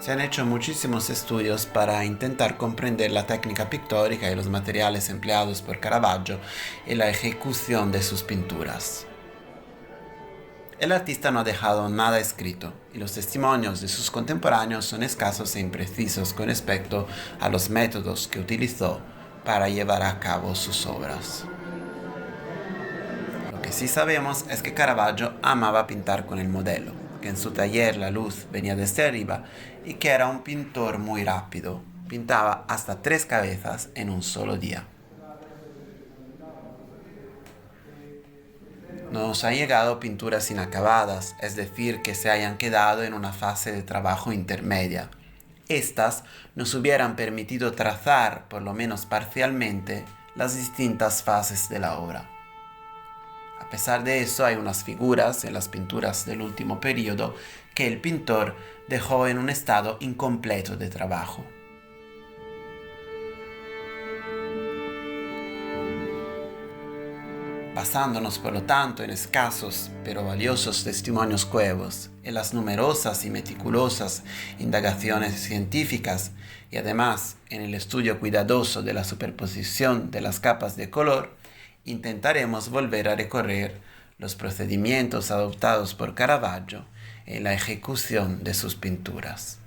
Se han hecho muchísimos estudios para intentar comprender la técnica pictórica y los materiales empleados por Caravaggio en la ejecución de sus pinturas. El artista no ha dejado nada escrito y los testimonios de sus contemporáneos son escasos e imprecisos con respecto a los métodos que utilizó para llevar a cabo sus obras. Lo que sí sabemos es que Caravaggio amaba pintar con el modelo, que en su taller la luz venía desde arriba y que era un pintor muy rápido. Pintaba hasta 3 cabezas en un solo día. Nos han llegado pinturas inacabadas, es decir, que se hayan quedado en una fase de trabajo intermedia. Estas nos hubieran permitido trazar, por lo menos parcialmente, las distintas fases de la obra. A pesar de eso, hay unas figuras en las pinturas del último periodo que el pintor dejó en un estado incompleto de trabajo. Basándonos por lo tanto en escasos pero valiosos testimonios coevos, en las numerosas y meticulosas indagaciones científicas y además en el estudio cuidadoso de la superposición de las capas de color, intentaremos volver a recorrer los procedimientos adoptados por Caravaggio en la ejecución de sus pinturas.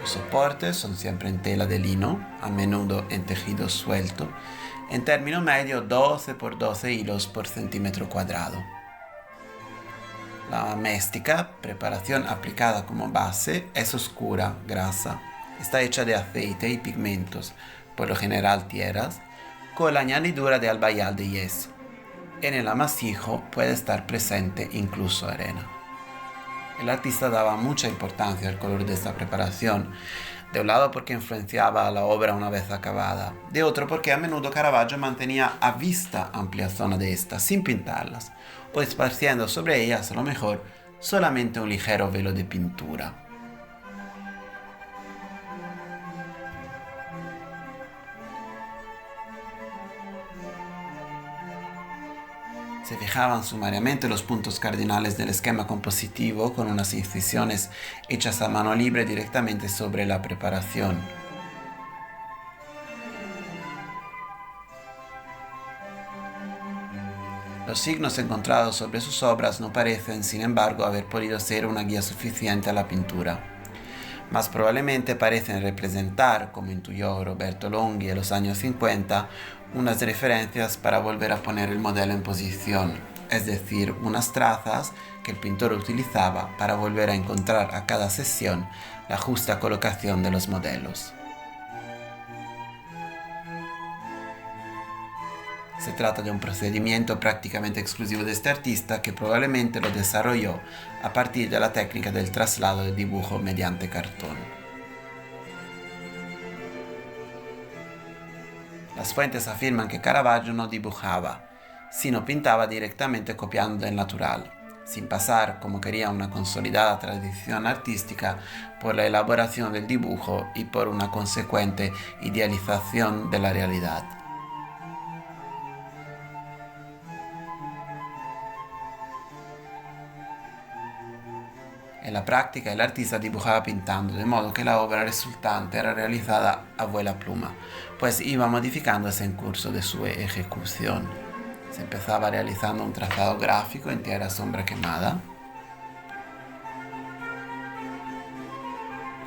Los soportes son siempre en tela de lino, a menudo en tejido suelto, en término medio 12 por 12 hilos por centímetro cuadrado. La méstica, preparación aplicada como base, es oscura, grasa. Está hecha de aceite y pigmentos, por lo general tierras, con la añadidura de albayal de yeso. En el amasijo puede estar presente incluso arena. El artista daba mucha importancia al color de esta preparación, de un lado porque influenciaba a la obra una vez acabada, de otro porque a menudo Caravaggio mantenía a vista amplia zona de estas sin pintarlas, o esparciendo sobre ellas a lo mejor solamente un ligero velo de pintura. Se fijaban sumariamente los puntos cardinales del esquema compositivo con unas incisiones hechas a mano libre directamente sobre la preparación. Los signos encontrados sobre sus obras no parecen, sin embargo, haber podido ser una guía suficiente a la pintura. Más probablemente parecen representar, como intuyó Roberto Longhi en los años 50, unas referencias para volver a poner el modelo en posición, es decir, unas trazas que el pintor utilizaba para volver a encontrar a cada sesión la justa colocación de los modelos. Se trata de un procedimiento prácticamente exclusivo de este artista que probablemente lo desarrolló a partir de la técnica del traslado de dibujo mediante cartón. Las fuentes afirman que Caravaggio no dibujaba, sino pintaba directamente copiando del natural, sin pasar, como quería una consolidada tradición artística, por la elaboración del dibujo y por una consecuente idealización de la realidad. En la práctica, el artista dibujaba pintando, de modo que la obra resultante era realizada a vuela pluma, pues iba modificándose en curso de su ejecución. Se empezaba realizando un trazado gráfico en tierra sombra quemada.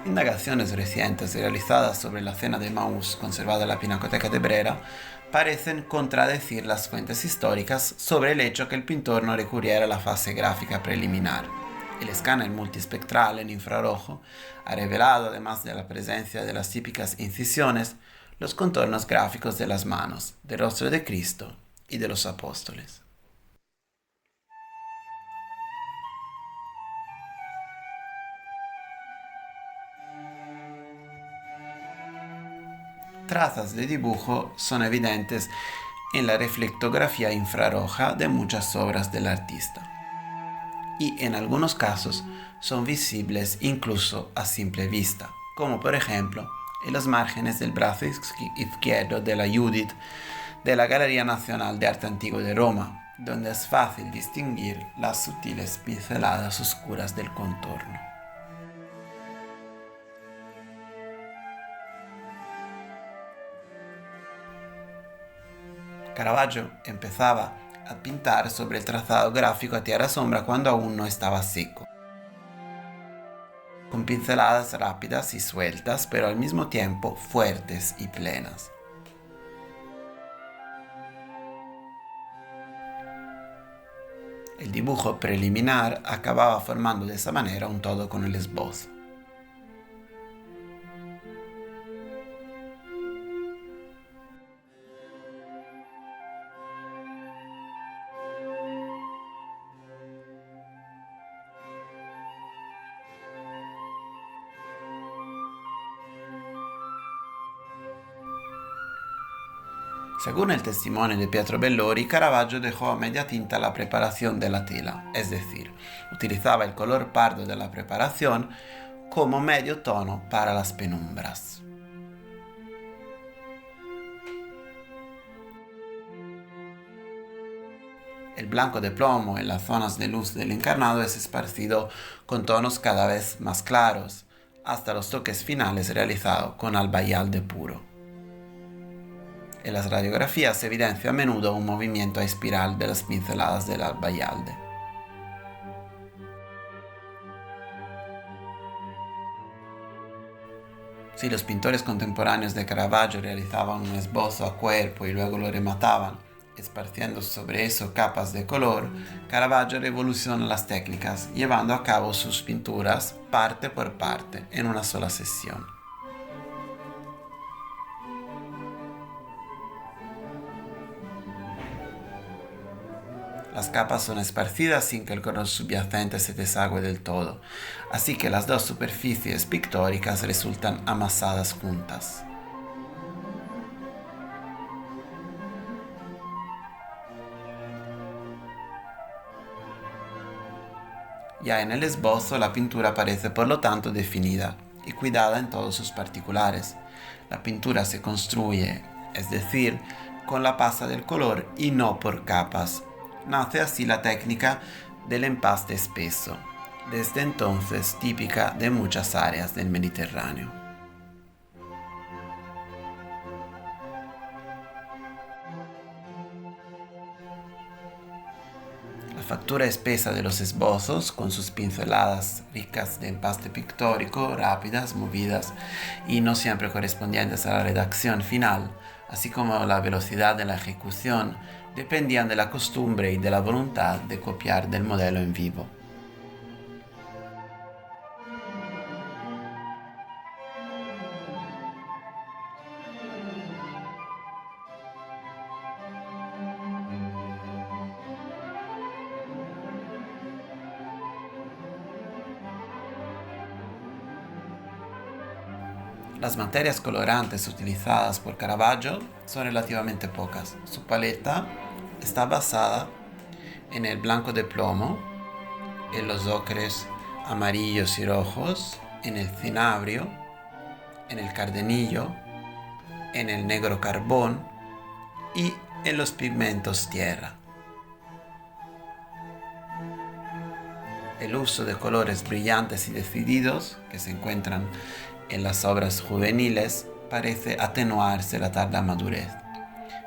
Indagaciones recientes realizadas sobre la cena de Maús conservada en la Pinacoteca de Brera parecen contradecir las fuentes históricas sobre el hecho que el pintor no recurriera a la fase gráfica preliminar. El escáner multispectral en infrarrojo ha revelado, además de la presencia de las típicas incisiones, los contornos gráficos de las manos, del rostro de Cristo y de los apóstoles. Trazas de dibujo son evidentes en la reflectografía infrarroja de muchas obras del artista, y en algunos casos son visibles incluso a simple vista, como por ejemplo en los márgenes del brazo izquierdo de la Judith de la Galería Nacional de Arte Antiguo de Roma, donde es fácil distinguir las sutiles pinceladas oscuras del contorno. Caravaggio empezaba a pintar sobre el trazado gráfico a tierra sombra cuando aún no estaba seco, con pinceladas rápidas y sueltas, pero al mismo tiempo fuertes y plenas. El dibujo preliminar acababa formando de esa manera un todo con el esbozo. Según el testimonio de Pietro Bellori, Caravaggio dejó a media tinta la preparación de la tela, es decir, utilizaba el color pardo de la preparación como medio tono para las penumbras. El blanco de plomo en las zonas de luz del encarnado es esparcido con tonos cada vez más claros, hasta los toques finales realizados con albayalde puro. En las radiografías se evidencia a menudo un movimiento a espiral de las pinceladas del albayalde. Si los pintores contemporáneos de Caravaggio realizaban un esbozo a cuerpo y luego lo remataban, esparciendo sobre eso capas de color, Caravaggio revoluciona las técnicas, llevando a cabo sus pinturas parte por parte en una sola sesión. Las capas son esparcidas sin que el color subyacente se desagüe del todo, así que las dos superficies pictóricas resultan amasadas juntas. Ya en el esbozo la pintura parece por lo tanto definida y cuidada en todos sus particulares. La pintura se construye, es decir, con la pasta del color y no por capas. Nace así la técnica del empaste espeso, desde entonces típica de muchas áreas del Mediterráneo. La factura espesa de los esbozos, con sus pinceladas ricas de empaste pictórico, rápidas, movidas y no siempre correspondientes a la redacción final, así como la velocidad de la ejecución, dependían de la costumbre y de la voluntad de copiar del modelo en vivo. Las materias colorantes utilizadas por Caravaggio son relativamente pocas. Su paleta está basada en el blanco de plomo, en los ocres amarillos y rojos, en el cinabrio, en el cardenillo, en el negro carbón y en los pigmentos tierra. El uso de colores brillantes y decididos que se encuentran en las obras juveniles parece atenuarse la tarda madurez,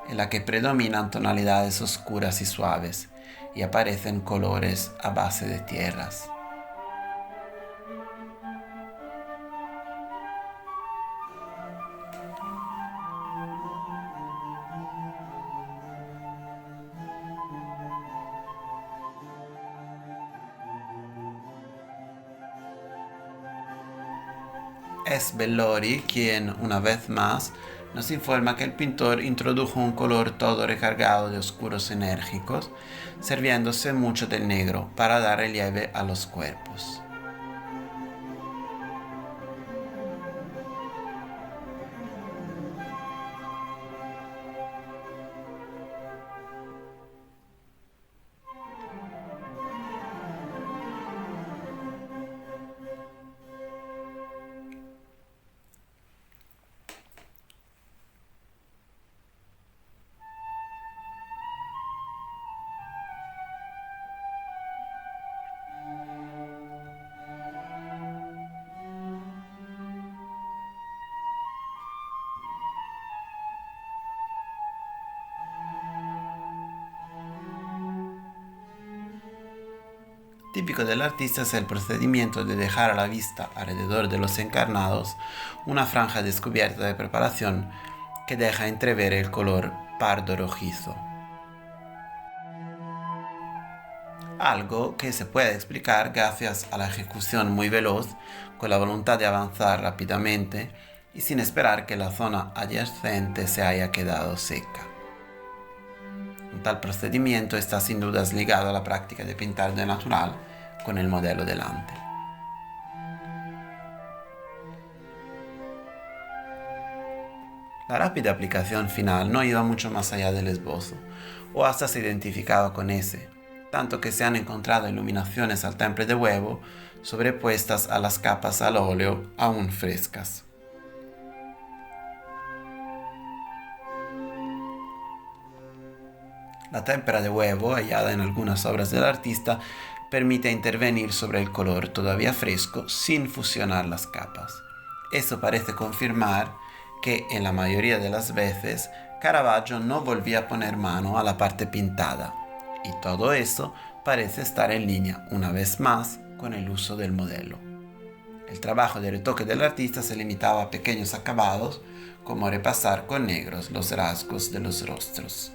en la que predominan tonalidades oscuras y suaves y aparecen colores a base de tierras. Es Bellori quien, una vez más, nos informa que el pintor introdujo un color todo recargado de oscuros enérgicos, sirviéndose mucho del negro para dar relieve a los cuerpos. Típico del artista es el procedimiento de dejar a la vista, alrededor de los encarnados, una franja descubierta de preparación que deja entrever el color pardo rojizo. Algo que se puede explicar gracias a la ejecución muy veloz, con la voluntad de avanzar rápidamente y sin esperar que la zona adyacente se haya quedado seca. Un tal procedimiento está sin dudas ligado a la práctica de pintar de natural con el modelo delante. La rápida aplicación final no iba mucho más allá del esbozo, o hasta se identificaba con ese, tanto que se han encontrado iluminaciones al temple de huevo sobrepuestas a las capas al óleo aún frescas. La témpera de huevo, hallada en algunas obras del artista, permite intervenir sobre el color todavía fresco sin fusionar las capas. Eso parece confirmar que en la mayoría de las veces Caravaggio no volvía a poner mano a la parte pintada, y todo eso parece estar en línea una vez más con el uso del modelo. El trabajo de retoque del artista se limitaba a pequeños acabados, como repasar con negros los rasgos de los rostros.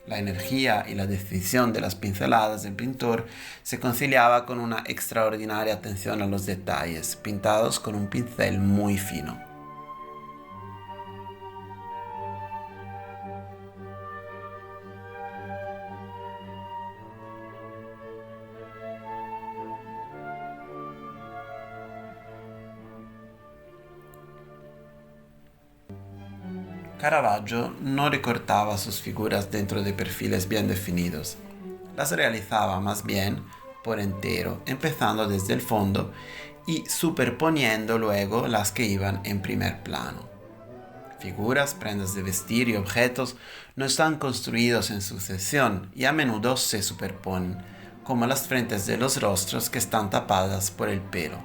La energía y la decisión de las pinceladas del pintor se conciliaba con una extraordinaria atención a los detalles, pintados con un pincel muy fino. Caravaggio no recortaba sus figuras dentro de perfiles bien definidos. Las realizaba más bien por entero, empezando desde el fondo y superponiendo luego las que iban en primer plano. Figuras, prendas de vestir y objetos no están construidos en sucesión y a menudo se superponen, como las frentes de los rostros que están tapadas por el pelo,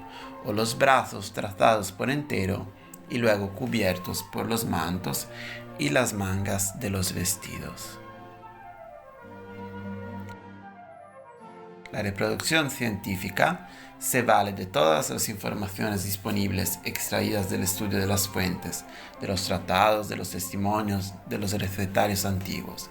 o los brazos trazados por entero y luego cubiertos por los mantos y las mangas de los vestidos. La reproducción científica se vale de todas las informaciones disponibles extraídas del estudio de las fuentes, de los tratados, de los testimonios, de los recetarios antiguos.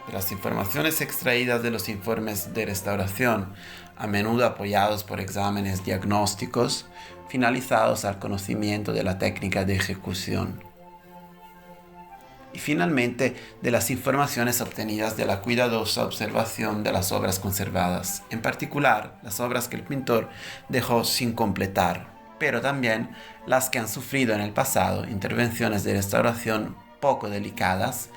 De las informaciones extraídas de los informes de restauración, a menudo apoyados por exámenes diagnósticos, finalizados al conocimiento de la técnica de ejecución. Y finalmente de las informaciones obtenidas de la cuidadosa observación de las obras conservadas, en particular las obras que el pintor dejó sin completar, pero también las que han sufrido en el pasado intervenciones de restauración poco delicadas,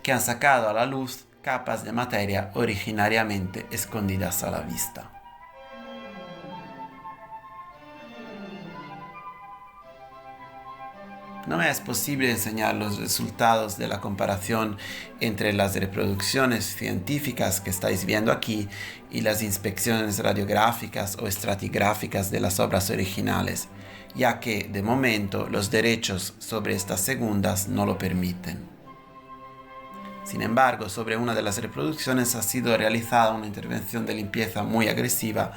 que han sacado a la luz capas de materia originariamente escondidas a la vista. No me es posible enseñar los resultados de la comparación entre las reproducciones científicas que estáis viendo aquí y las inspecciones radiográficas o estratigráficas de las obras originales, ya que, de momento, los derechos sobre estas segundas no lo permiten. Sin embargo, sobre una de las reproducciones ha sido realizada una intervención de limpieza muy agresiva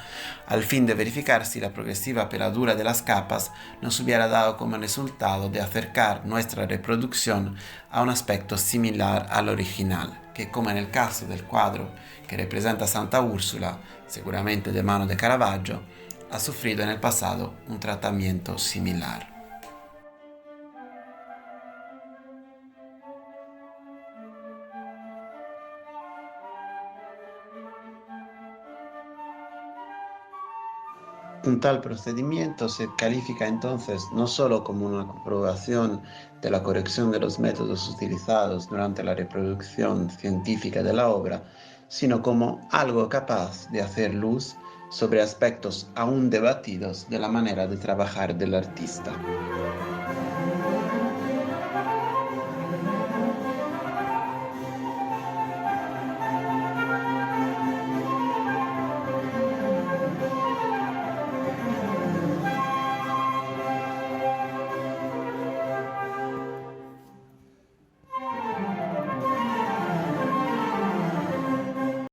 al fin de verificar si la progresiva peladura de las capas nos hubiera dado como resultado de acercar nuestra reproducción a un aspecto similar al original, que como en el caso del cuadro que representa a Santa Úrsula, seguramente de mano de Caravaggio, ha sufrido en el pasado un tratamiento similar. Un tal procedimiento se califica entonces no solo como una comprobación de la corrección de los métodos utilizados durante la reproducción científica de la obra, sino como algo capaz de hacer luz sobre aspectos aún debatidos de la manera de trabajar del artista.